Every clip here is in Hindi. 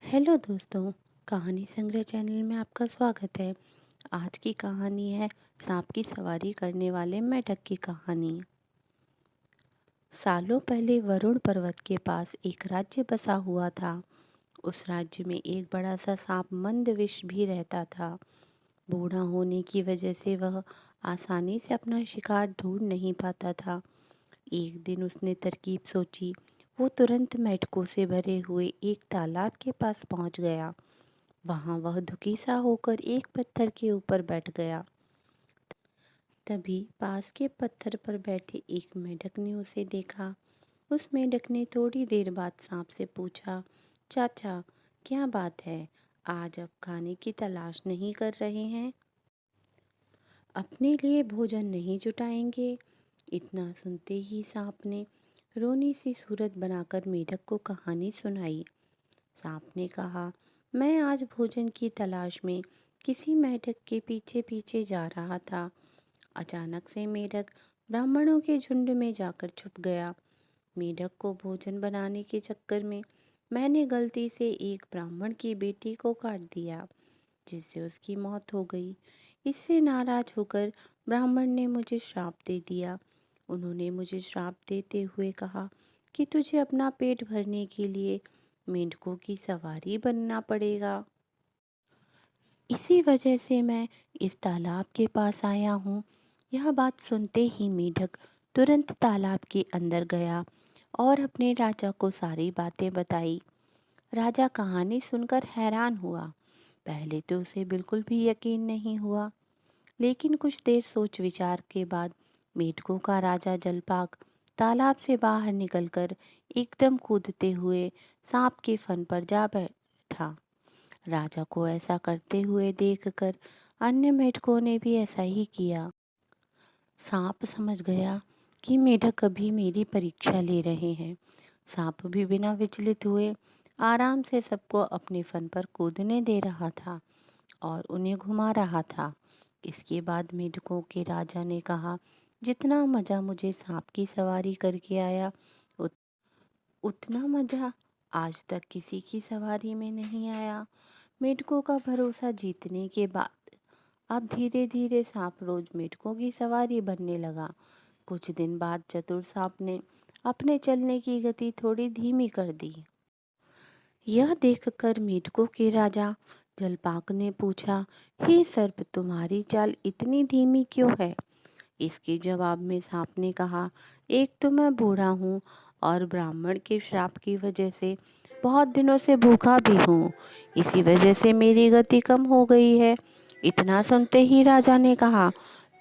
हेलो दोस्तों, कहानी संग्रह चैनल में आपका स्वागत है। आज की कहानी है सांप की सवारी करने वाले मेढक की कहानी। सालों पहले वरुण पर्वत के पास एक राज्य बसा हुआ था। उस राज्य में एक बड़ा सा सांप मंदविष भी रहता था। बूढ़ा होने की वजह से वह आसानी से अपना शिकार ढूंढ नहीं पाता था। एक दिन उसने तरकीब सोची। वो तुरंत मेढकों से भरे हुए एक तालाब के पास पहुंच गया। वहां वह दुखी सा होकर एक पत्थर के ऊपर बैठ गया। तभी पास के पत्थर पर बैठे एक मेढक ने उसे देखा। उस मेढक ने थोड़ी देर बाद सांप से पूछा, चाचा, क्या बात है? आज आप खाने की तलाश नहीं कर रहे हैं? अपने लिए भोजन नहीं जुटाएंगे? इतना सुनते ही सांप ने रोनी सी सूरत बनाकर मेढक को कहानी सुनाई। सांप ने कहा, मैं आज भोजन की तलाश में किसी मेढक के पीछे पीछे जा रहा था। अचानक से मेढक ब्राह्मणों के झुंड में जाकर छुप गया। मेढक को भोजन बनाने के चक्कर में मैंने गलती से एक ब्राह्मण की बेटी को काट दिया, जिससे उसकी मौत हो गई। इससे नाराज होकर ब्राह्मण ने मुझे श्राप दे दिया। उन्होंने मुझे श्राप देते हुए कहा कि तुझे अपना पेट भरने के लिए मेंढकों की सवारी बनना पड़ेगा। इसी वजह से मैं इस तालाब के पास आया हूँ। यह बात सुनते ही मेढक तुरंत तालाब के अंदर गया और अपने राजा को सारी बातें बताई। राजा कहानी सुनकर हैरान हुआ। पहले तो उसे बिल्कुल भी यकीन नहीं हुआ, लेकिन कुछ देर सोच विचार के बाद मेढकों का राजा जलपाक तालाब से बाहर निकलकर एकदम कूदते हुए सांप के फन पर जा बैठा। राजा को ऐसा करते हुए देखकर अन्य मेढकों ने भी ऐसा ही किया। सांप समझ गया कि मेढक अभी मेरी परीक्षा ले रहे हैं। सांप भी बिना विचलित हुए आराम से सबको अपने फन पर कूदने दे रहा था और उन्हें घुमा रहा था। इसके बाद मेढकों के राजा ने कहा, जितना मज़ा मुझे सांप की सवारी करके आया, उत, उतना मज़ा आज तक किसी की सवारी में नहीं आया। मेढकों का भरोसा जीतने के बाद अब धीरे धीरे सांप रोज मेढकों की सवारी बनने लगा। कुछ दिन बाद चतुर सांप ने अपने चलने की गति थोड़ी धीमी कर दी। यह देखकर मेढकों के राजा जलपाक ने पूछा, हे सर्प, तुम्हारी चाल इतनी धीमी क्यों है? इसके जवाब में सांप ने कहा, एक तो मैं बूढ़ा हूँ और ब्राह्मण के श्राप की वजह से बहुत दिनों से भूखा भी हूँ। इसी वजह से मेरी गति कम हो गई है। इतना सुनते ही राजा ने कहा,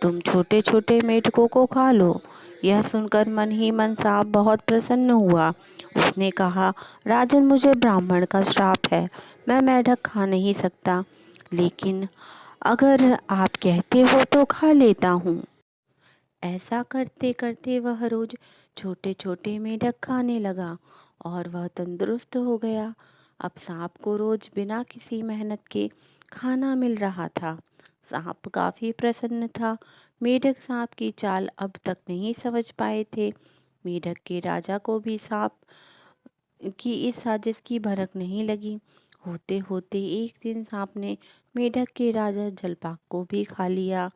तुम छोटे छोटे मेढकों को खा लो। यह सुनकर मन ही मन सांप बहुत प्रसन्न हुआ। उसने कहा, राजन, मुझे ब्राह्मण का श्राप है, मैं मेढक खा नहीं सकता, लेकिन अगर आप कहते हो तो खा लेता हूँ। ऐसा करते करते वह रोज छोटे छोटे मेढक खाने लगा और वह तंदुरुस्त हो गया। अब सांप को रोज बिना किसी मेहनत के खाना मिल रहा था। सांप काफी प्रसन्न था। मेढक सांप की चाल अब तक नहीं समझ पाए थे। मेढक के राजा को भी सांप की इस साजिश की भनक नहीं लगी। होते होते एक दिन सांप ने मेढक के राजा जलपाक को भी खा लिया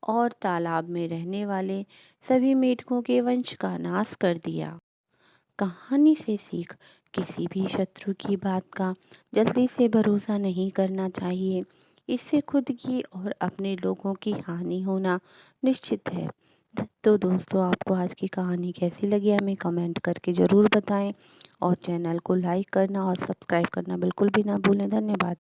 और तालाब में रहने वाले सभी मेढकों के वंश का नाश कर दिया। कहानी से सीख, किसी भी शत्रु की बात का जल्दी से भरोसा नहीं करना चाहिए। इससे खुद की और अपने लोगों की हानि होना निश्चित है। तो दोस्तों, आपको आज की कहानी कैसी लगी हमें कमेंट करके ज़रूर बताएं और चैनल को लाइक करना और सब्सक्राइब करना बिल्कुल भी ना भूलें। धन्यवाद।